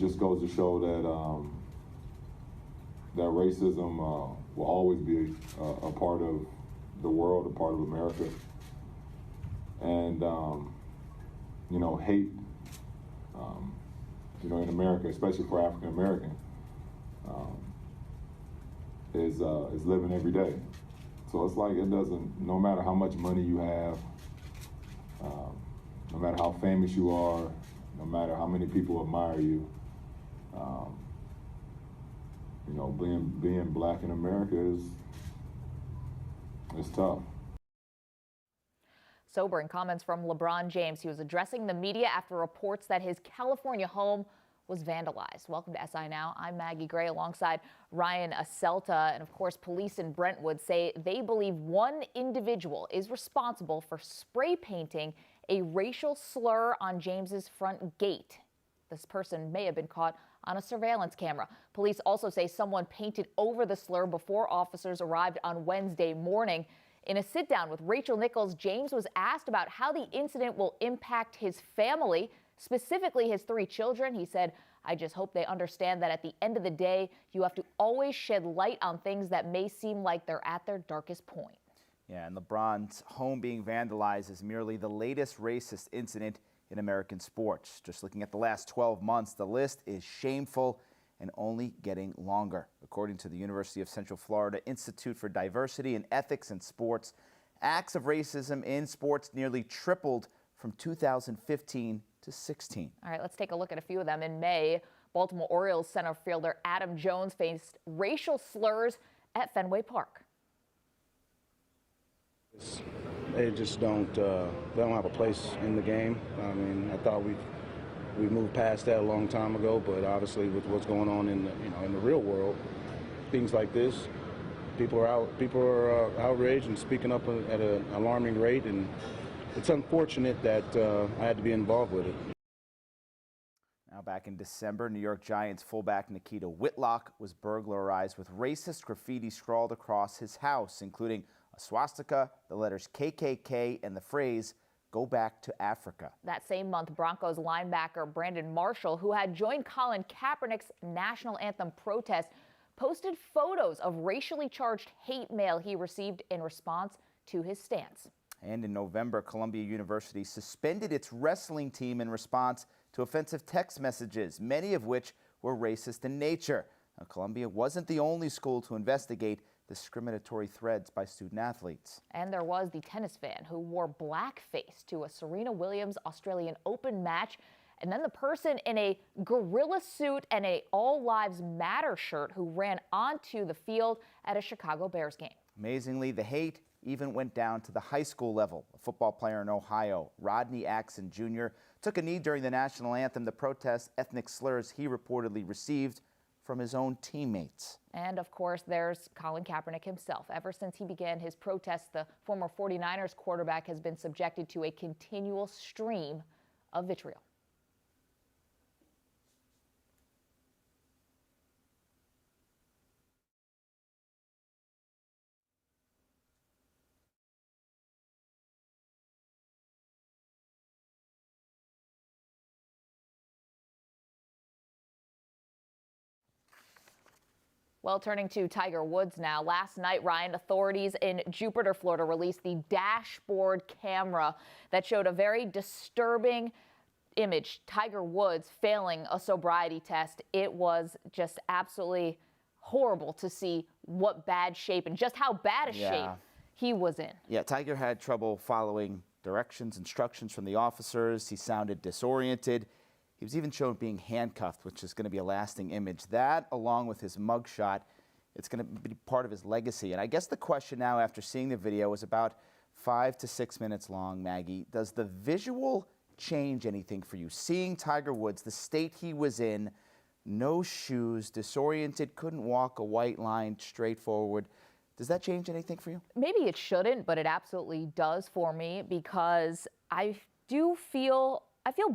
just goes to show that that racism will always be a part of the world, a part of America. And, you know, hate, you know, in America, especially for African American, is living every day. So it's like it doesn't, no matter how much money you have, no matter how famous you are, no matter how many people admire you, you know, being black in America is tough. Sobering comments from LeBron James. He was addressing the media after reports that his California home was vandalized. Welcome to SI Now. I'm Maggie Gray alongside Ryan Acelta. And of course, police in Brentwood say they believe one individual is responsible for spray painting a racial slur on James's front gate. This person may have been caught on a surveillance camera. Police also say someone painted over the slur before officers arrived on Wednesday morning. In a sit-down with Rachel Nichols, James was asked about how the incident will impact his family, specifically his 3 children. He said, "I just hope they understand that at the end of the day, you have to always shed light on things that may seem like they're at their darkest point." Yeah, and LeBron's home being vandalized is merely the latest racist incident in American sports. Just looking at the last 12 months, the list is shameful and only getting longer. According to the University of Central Florida Institute for Diversity and Ethics in Sports, acts of racism in sports nearly tripled from 2015 to 16. All right, let's take a look at a few of them. In May, Baltimore Orioles center fielder Adam Jones faced racial slurs at Fenway Park. They just don't have a place in the game. I mean, I thought we moved past that a long time ago, but obviously with what's going on in the real world, things like this, people are outraged and speaking up at an alarming rate, and it's unfortunate that I had to be involved with it. Now back in December, New York Giants fullback Nikita Whitlock was burglarized with racist graffiti scrawled across his house, including a swastika, the letters KKK, and the phrase, "Go back to Africa." That same month, Broncos linebacker Brandon Marshall, who had joined Colin Kaepernick's national anthem protest, posted photos of racially charged hate mail he received in response to his stance. And in November, Columbia University suspended its wrestling team in response to offensive text messages, many of which were racist in nature. Now, Columbia wasn't the only school to investigate discriminatory threads by student athletes. And there was the tennis fan who wore blackface to a Serena Williams Australian Open match, and then the person in a gorilla suit and a All Lives Matter shirt who ran onto the field at a Chicago Bears game. Amazingly, the hate even went down to the high school level. A football player in Ohio, Rodney Axon Jr., took a knee during the national anthem to protest ethnic slurs he reportedly received from his own teammates. And of course, there's Colin Kaepernick himself. Ever since he began his protests, the former 49ers quarterback has been subjected to a continual stream of vitriol. Well, turning to Tiger Woods now. Last night, Ryan, authorities in Jupiter, Florida, released the dashboard camera that showed a very disturbing image. Tiger Woods failing a sobriety test. It was just absolutely horrible to see what bad shape and just how bad a shape he was in. Yeah, Tiger had trouble following instructions from the officers. He sounded disoriented. He was even shown being handcuffed, which is going to be a lasting image. That, along with his mugshot, it's going to be part of his legacy. And I guess the question now, after seeing the video, is about 5 to 6 minutes long, Maggie. Does the visual change anything for you? Seeing Tiger Woods, the state he was in, no shoes, disoriented, couldn't walk a white line straight forward. Does that change anything for you? Maybe it shouldn't, but it absolutely does for me, because I feel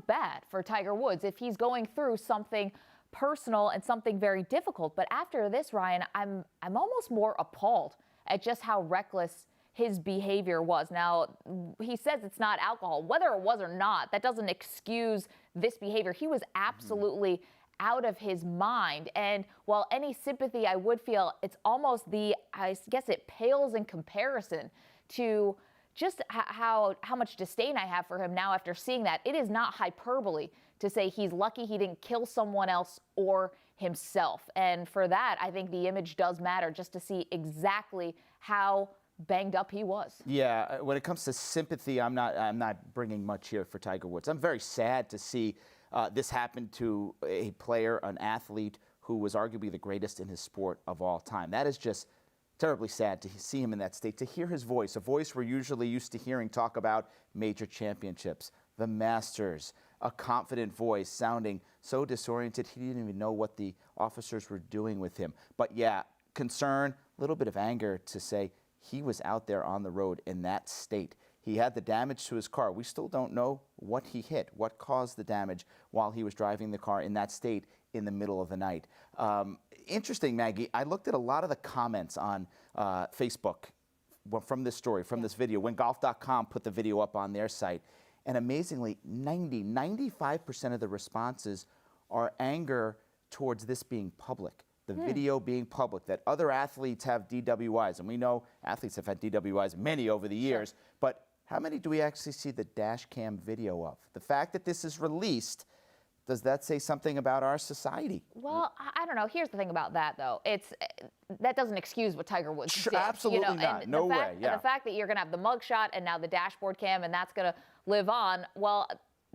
bad for Tiger Woods if he's going through something personal and something very difficult. But after this, Ryan, I'm almost more appalled at just how reckless his behavior was. Now, he says it's not alcohol. Whether it was or not, that doesn't excuse this behavior. He was absolutely out of his mind. And while any sympathy I would feel, it's almost I guess it pales in comparison to just how much disdain I have for him now after seeing that. It is not hyperbole to say he's lucky he didn't kill someone else or himself. And for that, I think the image does matter, just to see exactly how banged up he was. Yeah, when it comes to sympathy, I'm not bringing much here for Tiger Woods. I'm very sad to see this happen to a player, an athlete who was arguably the greatest in his sport of all time. That is just terribly sad to see him in that state, to hear his voice, a voice we're usually used to hearing talk about major championships, the Masters, a confident voice sounding so disoriented he didn't even know what the officers were doing with him. But yeah, concern, a little bit of anger to say he was out there on the road in that state. He had the damage to his car. We still don't know what he hit, what caused the damage while he was driving the car in that state in the middle of the night. Interesting, Maggie, I looked at a lot of the comments on Facebook from this story, from this video, when golf.com put the video up on their site. And amazingly, 95% of the responses are anger towards this being public, the video being public, that other athletes have DWIs. And we know athletes have had DWIs, many over the years. Sure. But how many do we actually see the dash cam video of? The fact that this is released, does that say something about our society? Well, I don't know. Here's the thing about that, though. That doesn't excuse what Tiger Woods did. Absolutely not. No way. Yeah. The fact that you're going to have the mugshot and now the dashboard cam, and that's going to live on, well,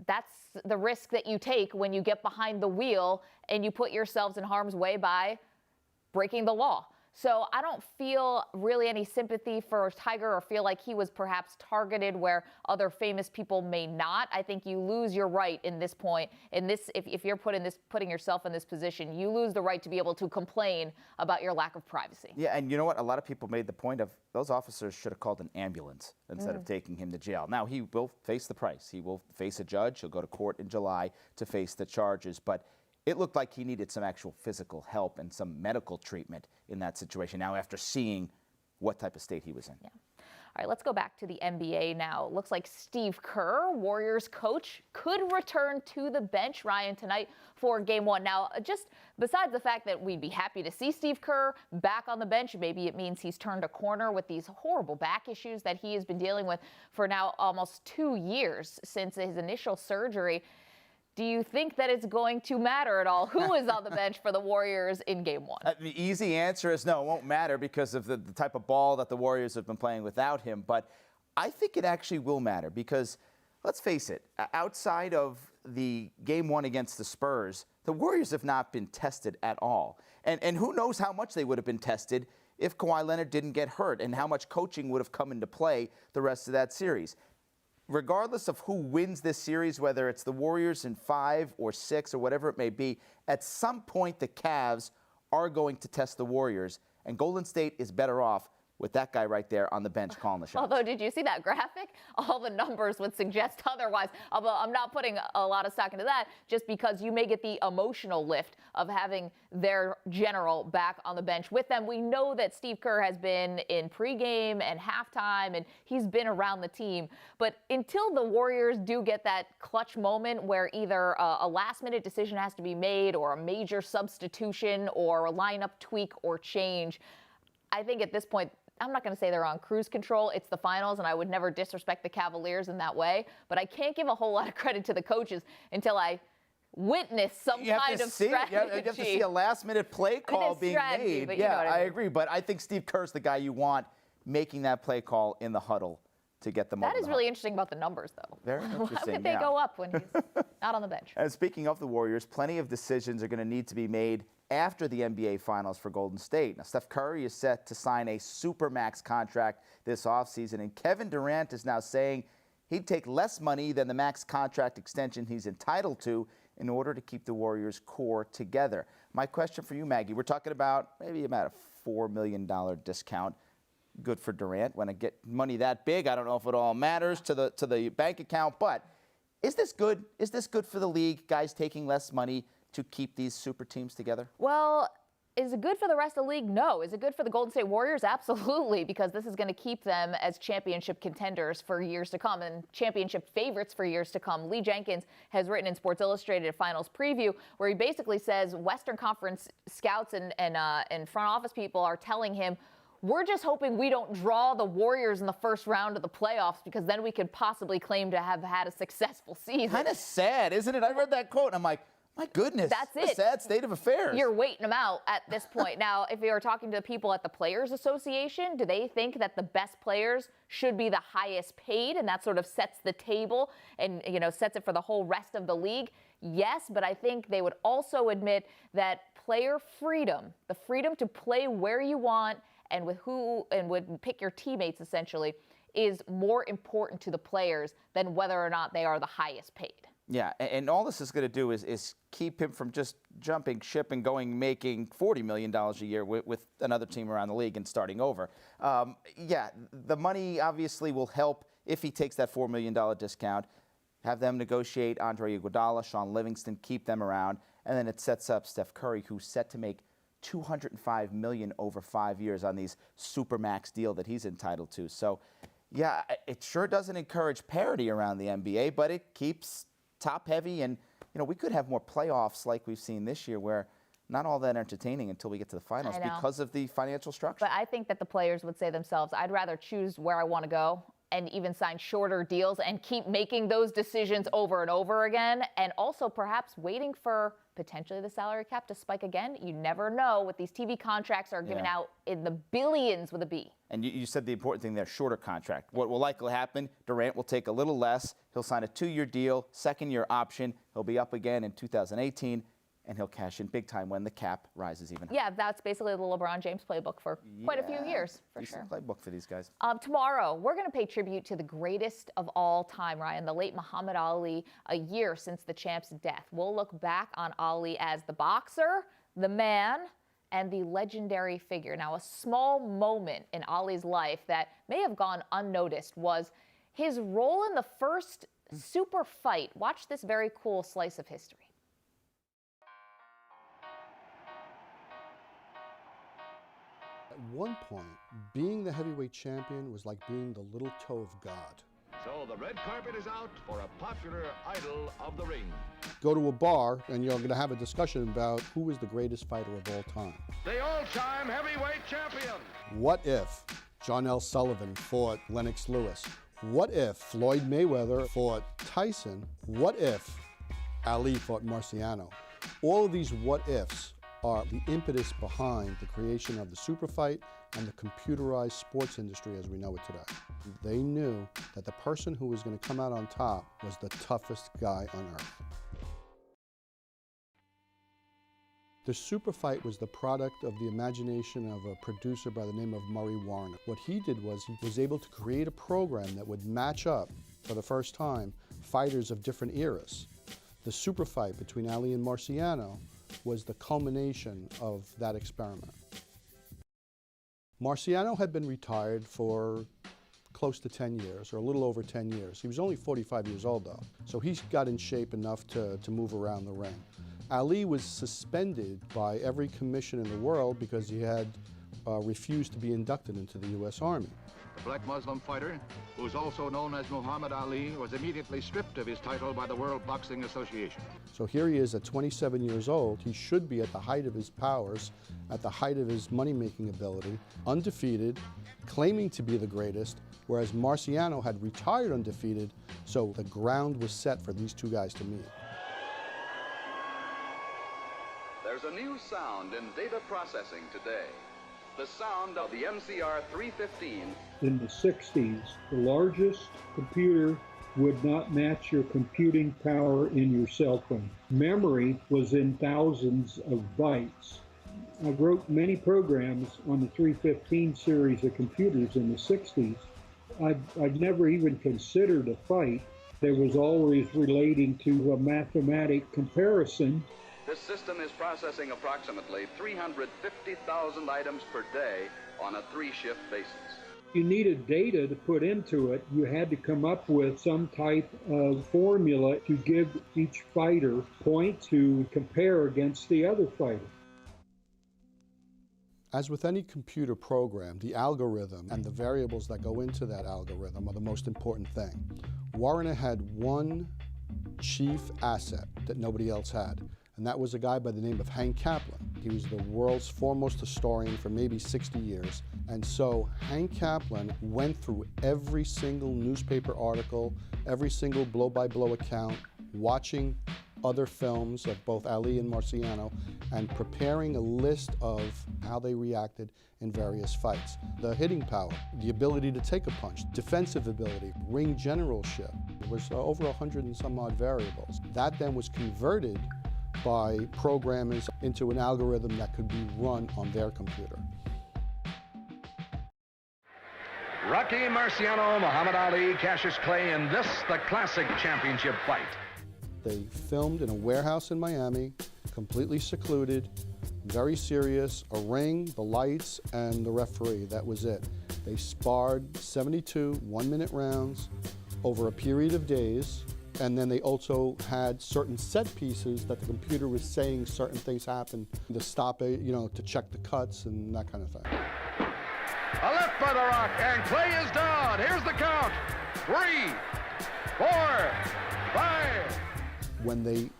that's the risk that you take when you get behind the wheel and you put yourselves in harm's way by breaking the law. So I don't feel really any sympathy for Tiger or feel like he was perhaps targeted where other famous people may not. I think you lose your right in this point. If you're putting yourself in this position, you lose the right to be able to complain about your lack of privacy. Yeah, and you know what? A lot of people made the point of those officers should have called an ambulance instead of taking him to jail. Now, he will face the price. He will face a judge. He'll go to court in July to face the charges. But it looked like he needed some actual physical help and some medical treatment in that situation now after seeing what type of state he was in. Yeah. All right, let's go back to the NBA now. Looks like Steve Kerr, Warriors coach, could return to the bench, Ryan, tonight for Game 1. Now, just besides the fact that we'd be happy to see Steve Kerr back on the bench, maybe it means he's turned a corner with these horrible back issues that he has been dealing with for now almost 2 years since his initial surgery. Do you think that it's going to matter at all who is on the bench for the Warriors in Game 1? The easy answer is no, it won't matter because of the type of ball that the Warriors have been playing without him. But I think it actually will matter because, let's face it, outside of the Game 1 against the Spurs, the Warriors have not been tested at all. And who knows how much they would have been tested if Kawhi Leonard didn't get hurt and how much coaching would have come into play the rest of that series. Regardless of who wins this series, whether it's the Warriors in 5 or 6 or whatever it may be, at some point the Cavs are going to test the Warriors, and Golden State is better off with that guy right there on the bench calling the shots. Although, did you see that graphic? All the numbers would suggest otherwise. Although I'm not putting a lot of stock into that, just because you may get the emotional lift of having their general back on the bench with them. We know that Steve Kerr has been in pregame and halftime, and he's been around the team. But until the Warriors do get that clutch moment where either a last-minute decision has to be made or a major substitution or a lineup tweak or change, I think at this point, I'm not going to say they're on cruise control. It's the finals, and I would never disrespect the Cavaliers in that way. But I can't give a whole lot of credit to the coaches until I witness some kind of strategy. You have to see a last-minute play call being made. But yeah, you know what I mean. agree. But I think Steve Kerr's the guy you want making that play call in the huddle to get them over the hump. That is really interesting about the numbers, though. Very interesting. How could they go up when he's not on the bench? And speaking of the Warriors, plenty of decisions are going to need to be made after the NBA Finals for Golden State. Now, Steph Curry is set to sign a Supermax contract this offseason, and Kevin Durant is now saying he'd take less money than the max contract extension he's entitled to in order to keep the Warriors' core together. My question for you, Maggie, we're talking about maybe about a $4 million discount. Good for Durant. When I get money that big, I don't know if it all matters to the bank account, but is this good? Is this good for the league, guys taking less money to keep these super teams together? Well, Is it good for the rest of the league? No. Is it good for the Golden State Warriors? Absolutely, because this is going to keep them as championship contenders for years to come and championship favorites for years to come. Lee Jenkins has written in Sports Illustrated a finals preview where he basically says Western Conference scouts and front office people are telling him, we're just hoping we don't draw the Warriors in the first round of the playoffs because then we could possibly claim to have had a successful season. Kind of sad, isn't it? I read that quote and I'm like, my goodness, that's a sad state of affairs. You're waiting them out at this point. Now, if you were talking to the people at the Players Association, do they think that the best players should be the highest paid, and that sort of sets the table and, you know, sets it for the whole rest of the league? Yes, but I think they would also admit that player freedom, the freedom to play where you want and with who and would pick your teammates essentially, is more important to the players than whether or not they are the highest paid. Yeah, and all this is going to do is keep him from just jumping ship and making $40 million a year with another team around the league and starting over. Yeah, the money obviously will help if he takes that $4 million discount, have them negotiate Andre Iguodala, Sean Livingston, keep them around, and then it sets up Steph Curry, who's set to make $205 million over 5 years on these supermax deal that he's entitled to. So, yeah, it sure doesn't encourage parity around the NBA, but it keeps top heavy, and you know, we could have more playoffs like we've seen this year where not all that entertaining until we get to the finals because of the financial structure. But I think that the players would say themselves, I'd rather choose where I want to go and even sign shorter deals and keep making those decisions over and over again, and also perhaps waiting for potentially the salary cap to spike again. You never know what these TV contracts are given out in the billions with a B. And you said the important thing there, shorter contract. What will likely happen, Durant will take a little less. He'll sign a 2-year deal, second-year option. He'll be up again in 2018, and he'll cash in big time when the cap rises even higher. Yeah, that's basically the LeBron James playbook for quite a few years, for sure. Playbook for these guys. Tomorrow, we're going to pay tribute to the greatest of all time, Ryan, the late Muhammad Ali, a year since the champ's death. We'll look back on Ali as the boxer, the man, and the legendary figure. Now, a small moment in Ali's life that may have gone unnoticed was his role in the first super fight. Watch this very cool slice of history. At one point, being the heavyweight champion was like being the little toe of God. So the red carpet is out for a popular idol of the ring. Go to a bar and you're going to have a discussion about who is the greatest fighter of all time. The all-time heavyweight champion. What if John L. Sullivan fought Lennox Lewis? What if Floyd Mayweather fought Tyson? What if Ali fought Marciano? All of these what ifs are the impetus behind the creation of the super fight and the computerized sports industry as we know it today. They knew that the person who was going to come out on top was the toughest guy on earth. The super fight was the product of the imagination of a producer by the name of Murray Warner. What he did was he was able to create a program that would match up, for the first time, fighters of different eras. The super fight between Ali and Marciano was the culmination of that experiment. Marciano had been retired for close to 10 years, or a little over 10 years. He was only 45 years old though, so he got in shape enough to move around the ring. Ali was suspended by every commission in the world because he had refused to be inducted into the U.S. Army. The black Muslim fighter, who's also known as Muhammad Ali, was immediately stripped of his title by the World Boxing Association. So here he is at 27 years old. He should be at the height of his powers, at the height of his money-making ability, undefeated, claiming to be the greatest, whereas Marciano had retired undefeated, so the ground was set for these two guys to meet. There's a new sound in data processing today. The sound of the MCR 315. In the 60s, the largest computer would not match your computing power in your cell phone. Memory was in thousands of bytes. I wrote many programs on the 315 series of computers in the 60s. I'd never even considered a fight. There was always relating to a mathematic comparison. This system is processing approximately 350,000 items per day on a 3-shift basis. You needed data to put into it. You had to come up with some type of formula to give each fighter points to compare against the other fighter. As with any computer program, the algorithm and the variables that go into that algorithm are the most important thing. Warner had one chief asset that nobody else had, and that was a guy by the name of Hank Kaplan. He was the world's foremost historian for maybe 60 years. And so Hank Kaplan went through every single newspaper article, every single blow-by-blow account, watching other films of both Ali and Marciano, and preparing a list of how they reacted in various fights. The hitting power, the ability to take a punch, defensive ability, ring generalship. There was over 100 and some odd variables. That then was converted by programmers into an algorithm that could be run on their computer. Rocky Marciano, Muhammad Ali, Cassius Clay in this, the classic championship fight. They filmed in a warehouse in Miami, completely secluded, very serious, a ring, the lights, and the referee. That was it. They sparred 72 one-minute rounds over a period of days, and then they also had certain set pieces that the computer was saying certain things happened to stop it, you know, to check the cuts and that kind of thing. A left by the Rock, and Clay is down. Here's the count. 3, 4, 5. When they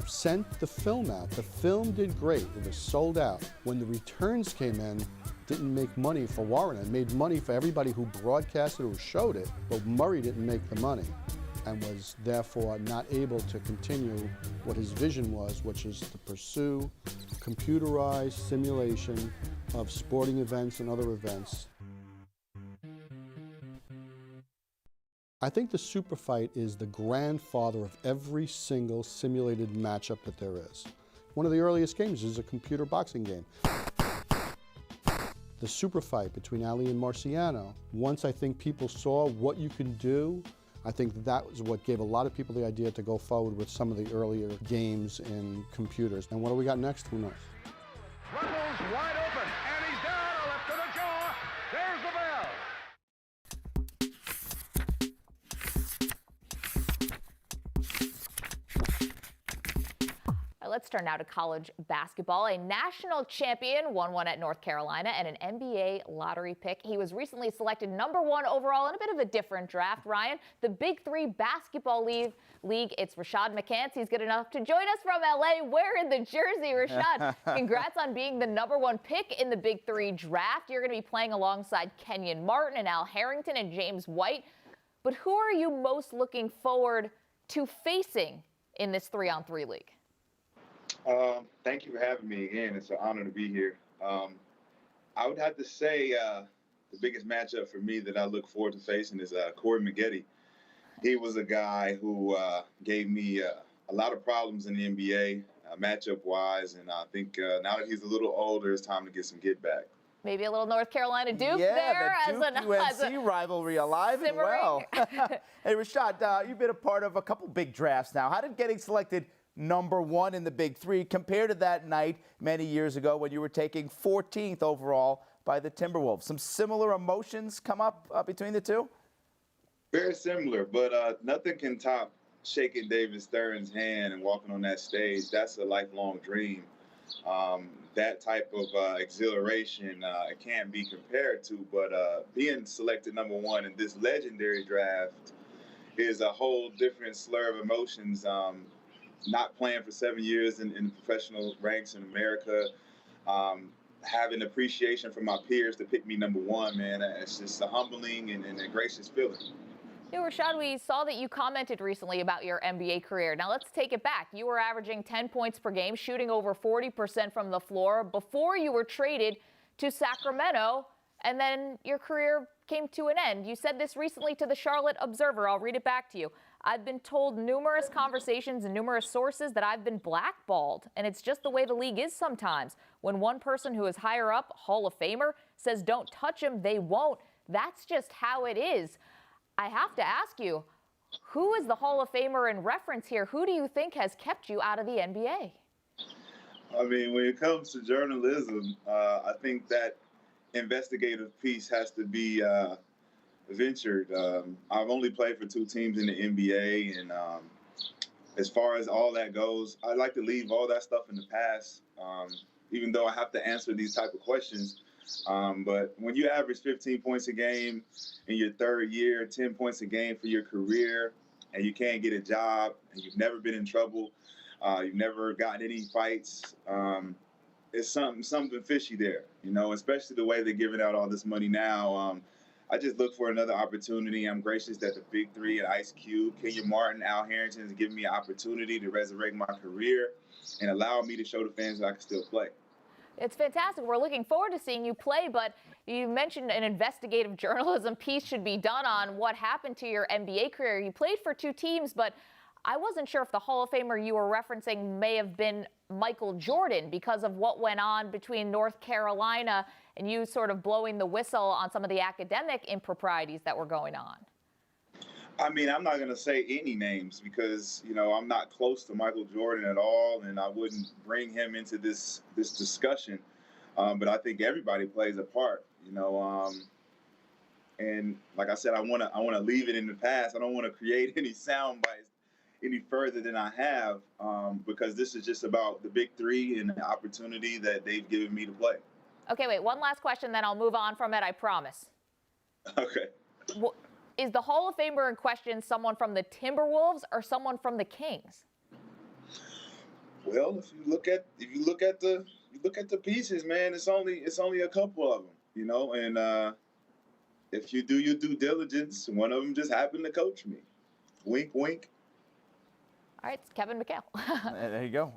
sent the film out, the film did great. It was sold out. When the returns came in, didn't make money for Warren. It made money for everybody who broadcasted or showed it, but Murray didn't make the money and was therefore not able to continue what his vision was, which is to pursue computerized simulation of sporting events and other events. I think the super fight is the grandfather of every single simulated matchup that there is. One of the earliest games is a computer boxing game. The super fight between Ali and Marciano, once I think people saw what you can do, I think that was what gave a lot of people the idea to go forward with some of the earlier games in computers. And what do we got next? Who knows? Ruggles wide open, and he's down, a left to the jaw. There's the bell. Let's turn now to college basketball. A national champion won one at North Carolina and an NBA lottery pick. He was recently selected #1 overall in a bit of a different draft, Ryan. The Big Three Basketball League. It's Rashad McCants. He's good enough to join us from LA wearing the jersey. Rashad, congrats on being the #1 pick in the Big Three draft. You're going to be playing alongside Kenyon Martin and Al Harrington and James White. But who are you most looking forward to facing in this 3-on-3 league? Thank you for having me again. It's an honor to be here. I would have to say the biggest matchup for me that I look forward to facing is Corey Maggette. He was a guy who gave me a lot of problems in the NBA, matchup-wise, and I think now that he's a little older, it's time to get some get back. Maybe a little North Carolina Duke there as UNC rivalry alive and well. Hey, Rashad, you've been a part of a couple big drafts now. How did getting selected #1 in the Big Three compare to that night many years ago when you were taking 14th overall by the Timberwolves? Some similar emotions come up between the two? Very similar, but nothing can top shaking David Stern's hand and walking on that stage. That's a lifelong dream. That type of exhilaration it can't be compared to, but being selected #1 in this legendary draft is a whole different slur of emotions. Not playing for 7 years in the professional ranks in America, having appreciation from my peers to pick me #1, man, it's just a humbling and a gracious feeling. Rashad, we saw that you commented recently about your NBA career. Now let's take it back. You were averaging 10 points per game, shooting over 40% from the floor before you were traded to Sacramento, and then your career came to an end. You said this recently to the Charlotte Observer. I'll read it back to you. I've been told numerous conversations and numerous sources that I've been blackballed, and it's just the way the league is sometimes. When one person who is higher up, Hall of Famer, says don't touch him, they won't. That's just how it is. I have to ask you, who is the Hall of Famer in reference here? Who do you think has kept you out of the NBA? I mean, when it comes to journalism, I think that investigative piece has to be ventured. I've only played for 2 teams in the NBA, and as far as all that goes, I'd like to leave all that stuff in the past. even though I have to answer these type of questions. But when you average 15 points a game in your third year, 10 points a game for your career, and you can't get a job, and you've never been in trouble, you've never gotten any fights, it's something fishy there, especially the way they're giving out all this money now. I just look for another opportunity. I'm gracious that the Big Three and Ice Cube, Kenya Martin, Al Harrington is giving me an opportunity to resurrect my career and allow me to show the fans that I can still play. It's fantastic. We're looking forward to seeing you play, but you mentioned an investigative journalism piece should be done on what happened to your NBA career. You played for 2 teams, but I wasn't sure if the Hall of Famer you were referencing may have been Michael Jordan because of what went on between North Carolina and you sort of blowing the whistle on some of the academic improprieties that were going on. I mean, I'm not going to say any names because, I'm not close to Michael Jordan at all, and I wouldn't bring him into this discussion. But I think everybody plays a part, and like I said, I want to leave it in the past. I don't want to create any sound bites any further than I have because this is just about the Big Three and the opportunity that they've given me to play. Okay, wait, one last question, then I'll move on from it, I promise. Okay. Is the Hall of Famer in question someone from the Timberwolves or someone from the Kings? Well, if you look at the pieces, man, it's only a couple of them, and if you do your due diligence, one of them just happened to coach me. Wink, wink. All right, it's Kevin McHale. There you go.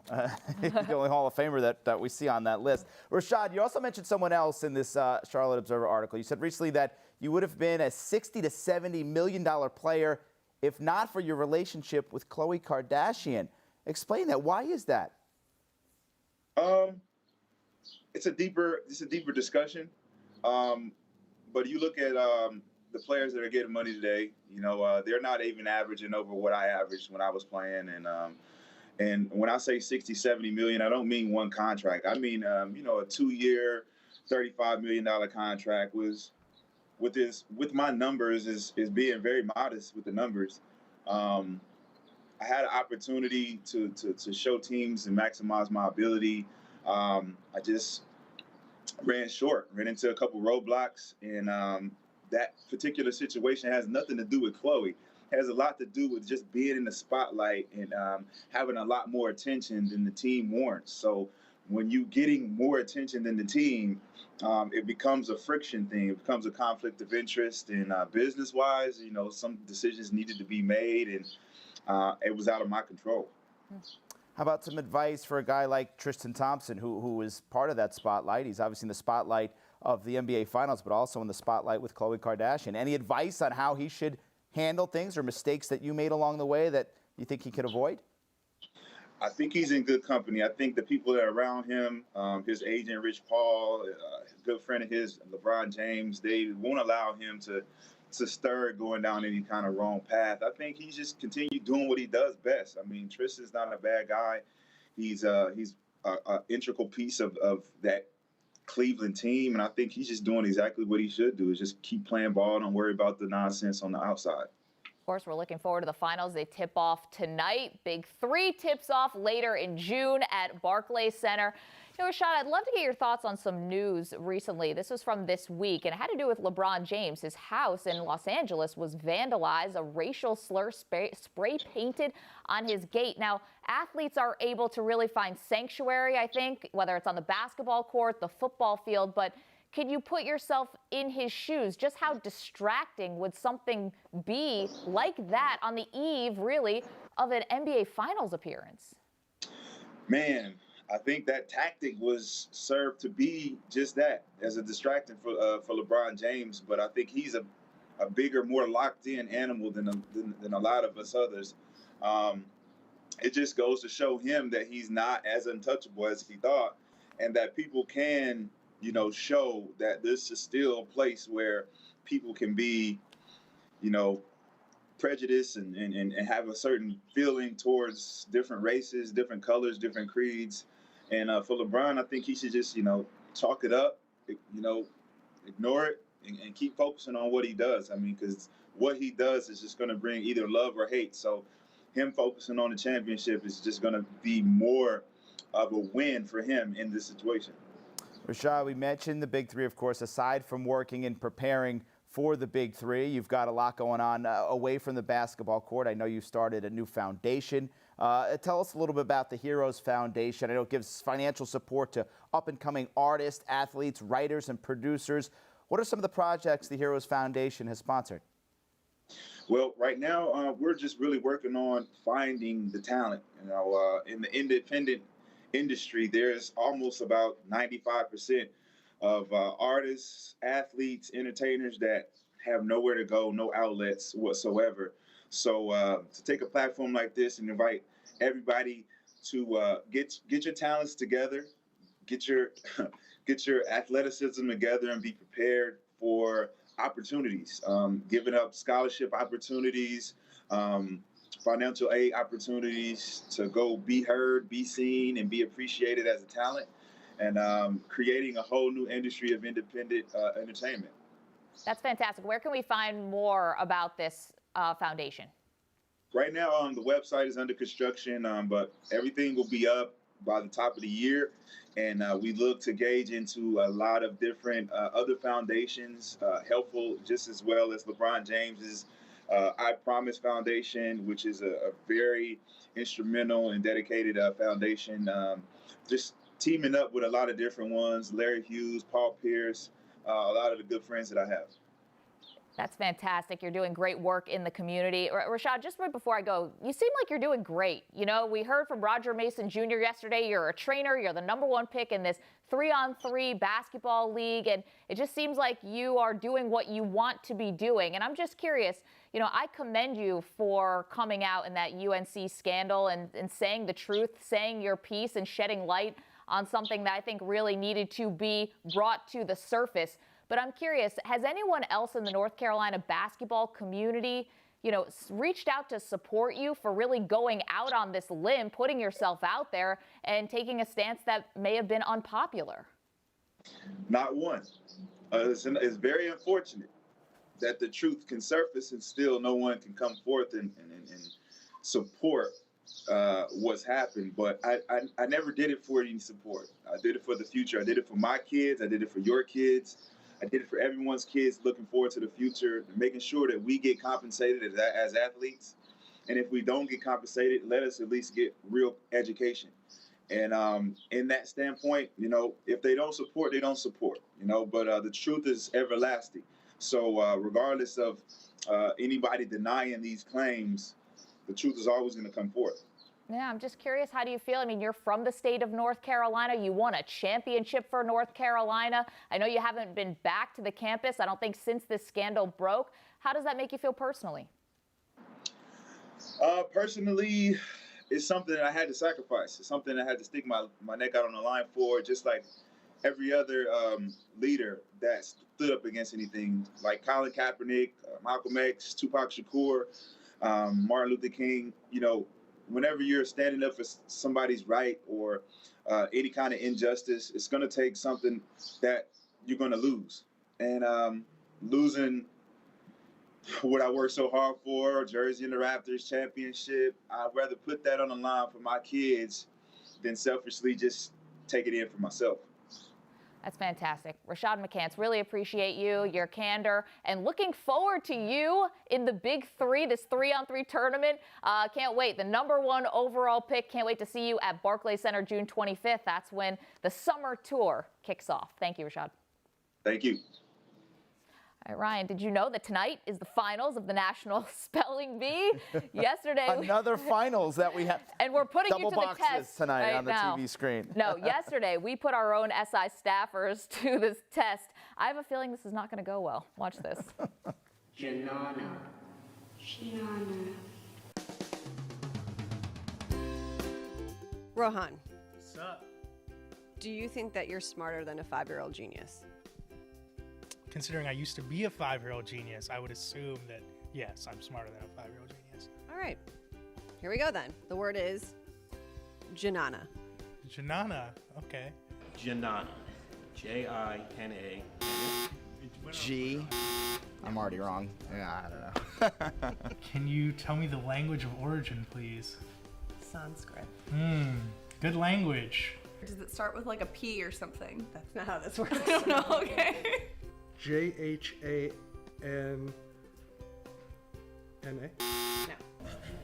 He's the only Hall of Famer that we see on that list. Rashad, you also mentioned someone else in this Charlotte Observer article. You said recently that you would have been a $60 to $70 million player if not for your relationship with Khloe Kardashian. Explain that. Why is that? It's a deeper discussion. But you look at the players that are getting money today, they're not even averaging over what I averaged when I was playing. And when I say 60, 70 million, I don't mean one contract. I mean, a 2-year, $35 million contract was with my numbers is being very modest with the numbers. I had an opportunity to show teams and maximize my ability. I just ran into a couple roadblocks, and that particular situation has nothing to do with Khloe. It has a lot to do with just being in the spotlight and having a lot more attention than the team warrants. So when you're getting more attention than the team, it becomes a friction thing. It becomes a conflict of interest. And business-wise, some decisions needed to be made, and it was out of my control. How about some advice for a guy like Tristan Thompson, who is part of that spotlight? He's obviously in the spotlight of the NBA Finals, but also in the spotlight with Khloe Kardashian. Any advice on how he should handle things or mistakes that you made along the way that you think he could avoid? I think he's in good company. I think the people that are around him, his agent, Rich Paul, a good friend of his, LeBron James, they won't allow him to stir going down any kind of wrong path. I think he just continue doing what he does best. I mean, Tristan's not a bad guy. He's an integral piece of that Cleveland team, and I think he's just doing exactly what he should do, is just keep playing ball, don't worry about the nonsense on the outside. Of course, we're looking forward to the finals. They tip off tonight. Big Three tips off later in June at Barclays Center. Rashad, I'd love to get your thoughts on some news recently. This was from this week, and it had to do with LeBron James. His house in Los Angeles was vandalized, a racial slur spray painted on his gate. Now, athletes are able to really find sanctuary, I think, whether it's on the basketball court, the football field, but can you put yourself in his shoes? Just how distracting would something be like that on the eve, really, of an NBA Finals appearance? Man, I think that tactic was served to be just that, as a distraction for LeBron James. But I think he's a bigger, more locked-in animal than a lot of us others. It just goes to show him that he's not as untouchable as he thought, and that people can, show that this is still a place where people can be, prejudiced and have a certain feeling towards different races, different colors, different creeds. And for LeBron, I think he should just, chalk it up, ignore it, and keep focusing on what he does. I mean, because what he does is just going to bring either love or hate. So him focusing on the championship is just going to be more of a win for him in this situation. Rashad, we mentioned the Big Three, of course. Aside from working and preparing for the Big Three, you've got a lot going on away from the basketball court. I know you started a new foundation. Tell us a little bit about the Heroes Foundation. I know it gives financial support to up-and-coming artists, athletes, writers, and producers. What are some of the projects the Heroes Foundation has sponsored? Well, right now, we're just really working on finding the talent. You know, in the independent industry, there's almost about 95% of artists, athletes, entertainers that have nowhere to go, no outlets whatsoever. So to take a platform like this and invite everybody to get your talents together, get your athleticism together, and be prepared for opportunities, giving up scholarship opportunities, financial aid opportunities to go be heard, be seen, and be appreciated as a talent, and creating a whole new industry of independent entertainment. That's fantastic. Where can we find more about this foundation? Right now, the website is under construction, but everything will be up by the top of the year. And we look to gauge into a lot of different other foundations, helpful just as well as LeBron James's I Promise Foundation, which is a very instrumental and dedicated foundation. Just teaming up with a lot of different ones, Larry Hughes, Paul Pierce, a lot of the good friends that I have. That's fantastic. You're doing great work in the community. Rashad, just right before I go, you seem like you're doing great. You know, we heard from Roger Mason Jr. yesterday. You're a trainer. You're the #1 pick in this 3-on-3 basketball league. And it just seems like you are doing what you want to be doing. And I'm just curious, you know, I commend you for coming out in that UNC scandal and saying the truth, saying your piece and shedding light on something that I think really needed to be brought to the surface. But I'm curious, has anyone else in the North Carolina basketball community, you know, reached out to support you for really going out on this limb, putting yourself out there and taking a stance that may have been unpopular? Not one. It's very unfortunate that the truth can surface and still no one can come forth and support what's happened. But I never did it for any support. I did it for the future. I did it for my kids. I did it for your kids. I did it for everyone's kids looking forward to the future, making sure that we get compensated as athletes. And if we don't get compensated, let us at least get real education. And in that standpoint, you know, if they don't support, they don't support, you know, but the truth is everlasting. So regardless of anybody denying these claims, the truth is always going to come forth. Yeah, I'm just curious, how do you feel? I mean, you're from the state of North Carolina. You won a championship for North Carolina. I know you haven't been back to the campus, I don't think, since this scandal broke. How does that make you feel personally? Personally, it's something that I had to sacrifice. It's something I had to stick my neck out on the line for, just like every other leader that stood up against anything, like Colin Kaepernick, Malcolm X, Tupac Shakur, Martin Luther King. You know, whenever you're standing up for somebody's right or any kind of injustice, it's going to take something that you're going to lose. And losing what I worked so hard for, Jersey and the Raptors championship, I'd rather put that on the line for my kids than selfishly just take it in for myself. That's fantastic. Rashad McCants, really appreciate you, your candor, and looking forward to you in the Big Three, this 3-on-3 tournament. Can't wait. The #1 overall pick. Can't wait to see you at Barclays Center June 25th. That's when the summer tour kicks off. Thank you, Rashad. Thank you. All right, Ryan, did you know that tonight is the finals of the National Spelling Bee? Yesterday. Another finals that we have. And we're putting you to the test tonight right on the now. TV screen. No, yesterday we put our own SI staffers to this test. I have a feeling this is not going to go well. Watch this. Janana. Rohan, What's up? do you think that you're smarter than a 5-year-old genius? Considering I used to be a 5-year-old genius, I would assume that, yes, I'm smarter than a 5-year-old genius. All right, here we go then. The word is Janana. Janana, okay. Janana. J-I-N-A. G. I'm already wrong. Yeah, I don't know. Can you tell me the language of origin, please? Sanskrit. Good language. Does it start with like a P or something? That's not how this works. I don't know, okay. J-H-A-N-N-A? No.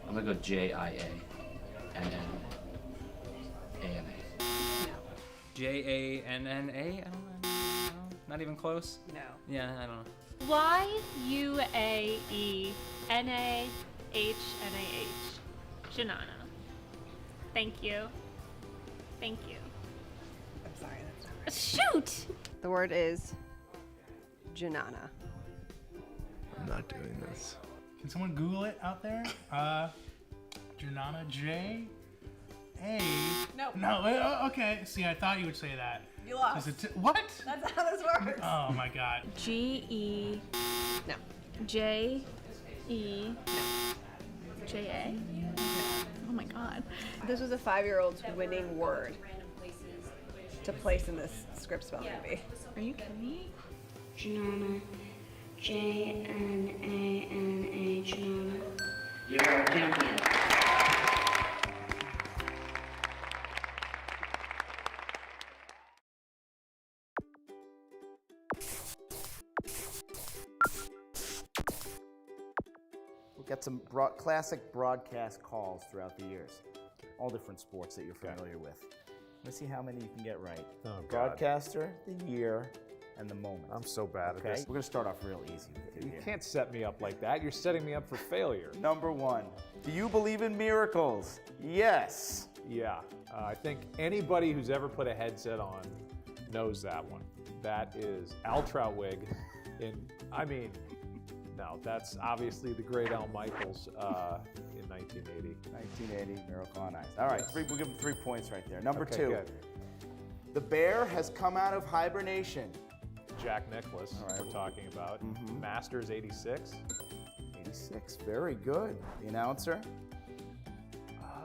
I'm gonna go J-I-A-N-N-A-N-A. J-A-N-N-A? I don't know. Not even close? No. Yeah, I don't know. Y-U-A-E-N-A-H-N-A-H. Janana. Thank you. Thank you. I'm sorry, that's not right. Shoot! The word is Janana. I'm not doing this. Can someone Google it out there? Janana, J A. No. No. Okay. See, I thought you would say that. You lost. What? That's how this works. Oh my God. G-E. No. J-E. J-A. Oh my God. This was a 5-year-old's winning word to place in this script spelling bee. Are you kidding me? Janana. J-N-A-N-A, Janana. You're a champion. We'll get some classic broadcast calls throughout the years. All different sports that you're familiar with. Let's see how many you can get right. Oh, God. Broadcaster, the year, and the moment. I'm so bad at Okay, this. we're gonna start off real easy with you You here. can't set me up like that. You're setting me up for failure. Number 1, do you believe in miracles? Yes. Yeah, I think anybody who's ever put a headset on knows that one. That is Al Troutwig no, that's obviously the great Al Michaels in 1980. 1980, Miracle on Ice. All right, we'll give him 3 points right there. Number 2, good. the bear has come out of hibernation. Jack Nicklaus, right. we're talking about. Masters 86. 86, very good. The announcer?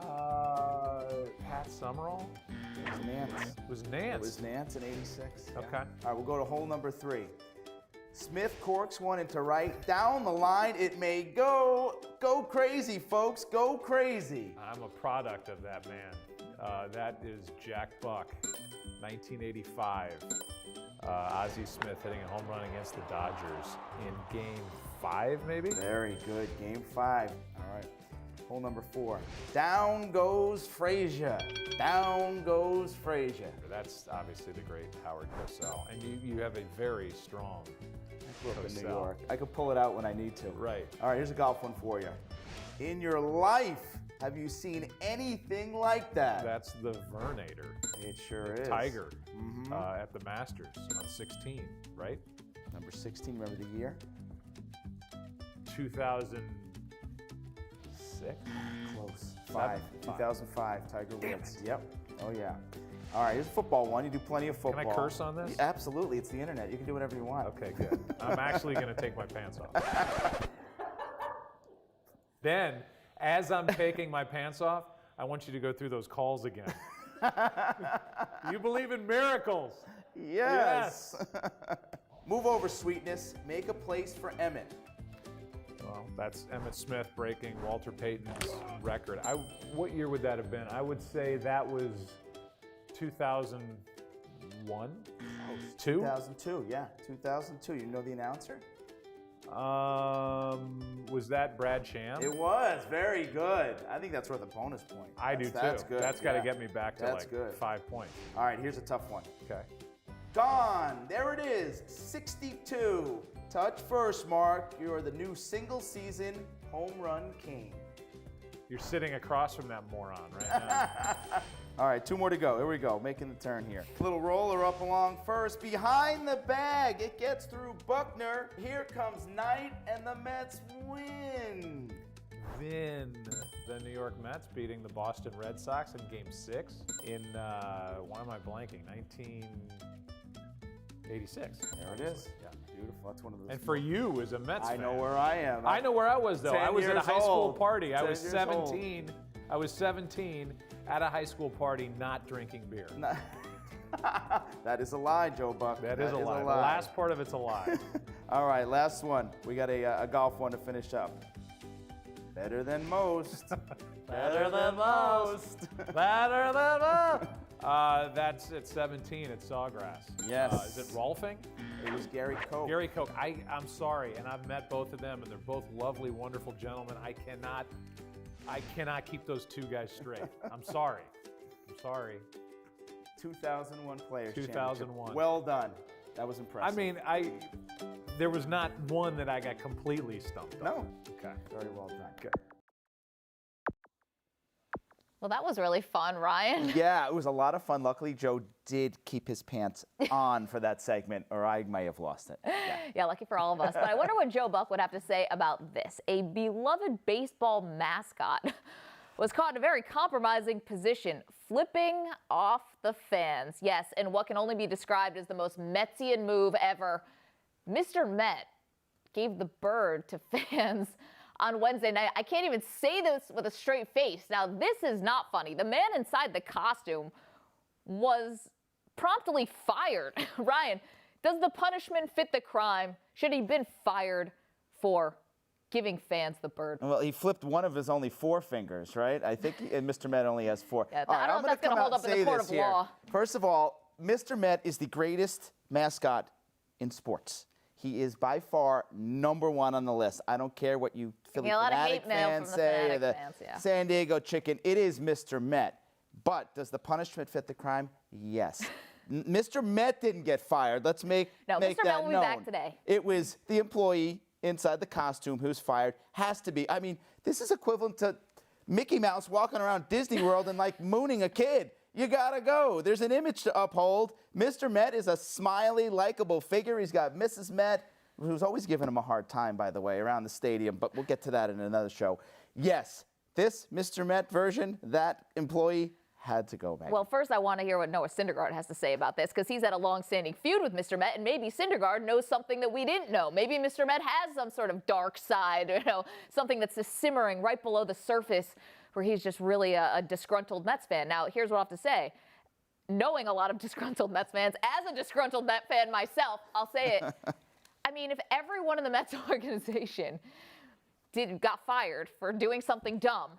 Pat Summerall? It was Nance. It was Nance. It was Nance in 86. Okay. All right, we'll go to hole number 3. Smith corks one into right. Down the line it may go. Go crazy, folks. Go crazy. I'm a product of that man. That is Jack Buck, 1985. Ozzie Smith hitting a home run against the Dodgers in Game 5, maybe? Very good. Game 5. All right. Hole number 4. Down goes Frazier. Down goes Frazier. That's obviously the great Howard Cosell. And you have a very strong I grew up in New York. I could pull it out when I need to. Right. All right, here's a golf one for you. In your life, have you seen anything like that? That's the Vernator. It sure is. Tiger at the Masters on 16, right? Number 16, remember the year? 2006? Close. 2005, Tiger Woods. Yep. Oh, yeah. All right, here's a football one. You do plenty of football. Can I curse on this? Absolutely. It's the internet. You can do whatever you want. Okay, good. I'm actually going to take my pants off. Then, as I'm taking my pants off, I want you to go through those calls again. You believe in miracles. Yes. Move over, sweetness. Make a place for Emmett. Well, that's Emmitt Smith breaking Walter Payton's record. What year would that have been? I would say that was 2001? 2002, yeah. 2002. You know the announcer? Was that Brad Sham? It was. Very good. I think that's worth a bonus point. I do too. That's good. That's got to get me back to That's good. 5 points. All right, here's a tough one. Okay. Gone. There it is. 62. Touch first, Mark. You're the new single season home run king. You're sitting across from that moron right now. All right, 2 more to go. Here we go, making the turn here. Little roller up along first. Behind the bag, it gets through Buckner. Here comes Knight, and the Mets win. Then the New York Mets beating the Boston Red Sox in Game 6 in, why am I blanking, 1986. There it is. Yeah, beautiful. That's one of those. And for you as a Mets fan. I know where I am. I know where I was, though. I was at a high school party. I was 10 years 17. I was 17 at a high school party not drinking beer. That is a lie, Joe Buck. That is a lie. The last part of it's a lie. All right, last one. We got a golf one to finish up. Better than most. Better than most. Better than most. That's at 17 at Sawgrass. Yes. Is it Rolfing? It was Gary Koch. Gary Koch. I'm sorry, and I've met both of them, and they're both lovely, wonderful gentlemen. I cannot keep those two guys straight. I'm sorry. 2001 Players 2001. Championship. Well done. That was impressive. I mean, there was not one that I got completely stumped on. No. Okay. Very well done. Good. Well, that was really fun, Ryan. Yeah, it was a lot of fun. Luckily, Joe did keep his pants on for that segment, or I may have lost it. Yeah, lucky for all of us. But I wonder what Joe Buck would have to say about this. A beloved baseball mascot was caught in a very compromising position, flipping off the fans. Yes, and what can only be described as the most Metsian move ever. Mr. Met gave the bird to fans on Wednesday night. I can't even say this with a straight face. Now, this is not funny. The man inside the costume was promptly fired. Ryan, does the punishment fit the crime? Should he have been fired for giving fans the bird? Well, he flipped one of his only 4 fingers, right? I think Mr. Met only has 4. Yeah, I don't know if that's going to hold up in the court of law. First of all, Mr. Met is the greatest mascot in sports. He is by far #1 on the list. I don't care what you Philly fanatic fans say or the San Diego Chicken. It is Mr. Met. But does the punishment fit the crime? Yes. Mr. Met didn't get fired. Let's make Mr. that Met will be known. back today. It was the employee inside the costume who's fired. Has to be. I mean, this is equivalent to Mickey Mouse walking around Disney World and like mooning a kid. You gotta go. There's an image to uphold. Mr. Met is a smiley, likable figure. He's got Mrs. Met, who's always giving him a hard time, by the way, around the stadium, but we'll get to that in another show. Yes, this Mr. Met version, that employee had to go back. Well, first I want to hear what Noah Syndergaard has to say about this, because he's had a long-standing feud with Mr. Met, and maybe Syndergaard knows something that we didn't know. Maybe Mr. Met has some sort of dark side, something that's just simmering right below the surface, where he's just really a disgruntled Mets fan. Now, here's what I have to say. Knowing a lot of disgruntled Mets fans, as a disgruntled Met fan myself, I'll say it. I mean, if everyone in the Mets organization got fired for doing something dumb,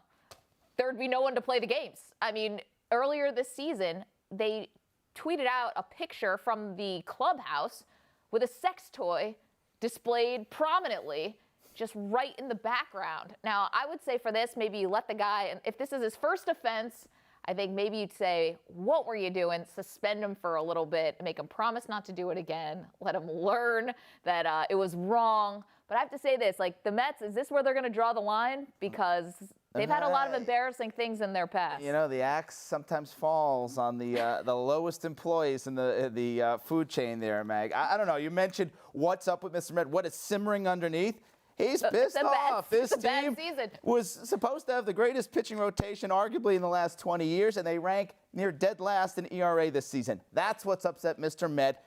there would be no one to play the games. I mean, earlier this season, they tweeted out a picture from the clubhouse with a sex toy displayed prominently just right in the background. Now, I would say for this, maybe you let the guy, and if this is his first offense, I think maybe you'd say, what were you doing? Suspend him for a little bit, make him promise not to do it again, let him learn that it was wrong. But I have to say this, like the Mets, is this where they're going to draw the line? Because they've had a lot of embarrassing things in their past. You know, the axe sometimes falls on the lowest employees in the food chain there, Mag. I don't know. You mentioned what's up with Mr. Met. What is simmering underneath? He's pissed off. This team was supposed to have the greatest pitching rotation arguably in the last 20 years, and they rank near dead last in ERA this season. That's what's upset Mr. Met.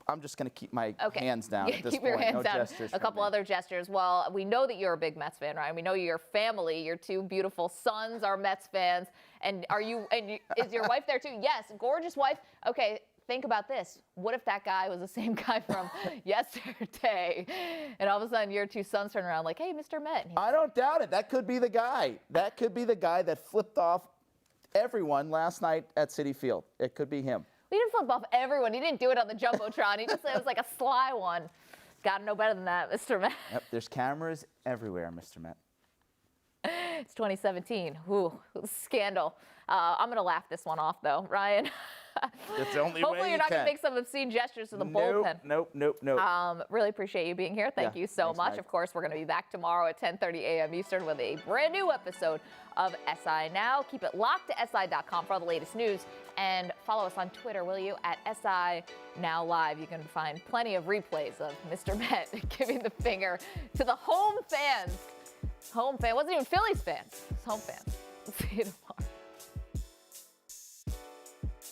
I'm just going to keep my hands down at this keep point. Your hands no down. Gestures a couple other gestures. Well, we know that you're a big Mets fan, Ryan. We know your family, your 2 beautiful sons are Mets fans. And is your wife there too? Yes, gorgeous wife. Okay, think about this. What if that guy was the same guy from yesterday? And all of a sudden your 2 sons turn around like, hey, Mr. Met. I don't doubt it. That could be the guy. That could be the guy that flipped off everyone last night at Citi Field. It could be him. He didn't flip off everyone. He didn't do it on the Jumbotron. He just said it was like a sly one. Got to know better than that, Mr. Met. Yep, there's cameras everywhere, Mr. Met. It's 2017. Ooh, scandal. I'm going to laugh this one off, though, Ryan. That's the only way Hopefully you're not going to make some obscene gestures to the bullpen. Nope. Really appreciate you being here. Thank you so much. Of course, we're going to be back tomorrow at 10:30 a.m. Eastern with a brand new episode of SI Now. Keep it locked to SI.com for all the latest news. And follow us on Twitter, will you, at SI Now Live. You can find plenty of replays of Mr. Met giving the finger to the home fans. Home fan. Wasn't even Phillies fans. It was home fans. See you tomorrow.